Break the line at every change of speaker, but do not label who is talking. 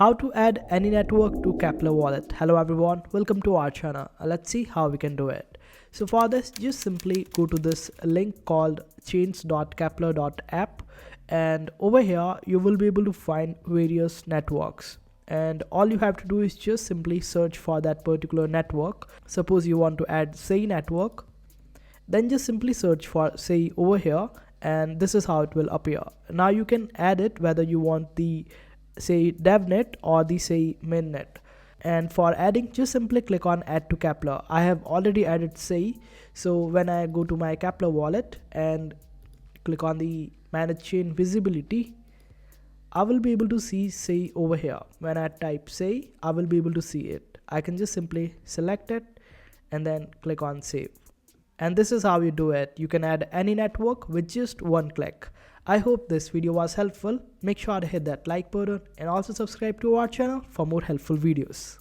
How to add any network to Keplr wallet. Hello everyone, welcome to our channel. Let's see how we can do it. So for this, just simply go to this link called chains.keplr.app, and over here you will be able to find various networks, and all you have to do is just simply search for that particular network. Suppose you want to add say network, then just simply search for say over here, and this is how it will appear. Now you can add it whether you want the say devnet or the say mainnet. And for adding, just simply click on add to Keplr. I have already added say, so when I go to my Keplr wallet and click on the manage chain visibility, I will be able to see say over here. When I type say, I will be able to see it. I can just simply select it and then click on save. And this is how you do it. You can add any network with just one click. I hope this video was helpful. Make sure to hit that like button and also subscribe to our channel for more helpful videos.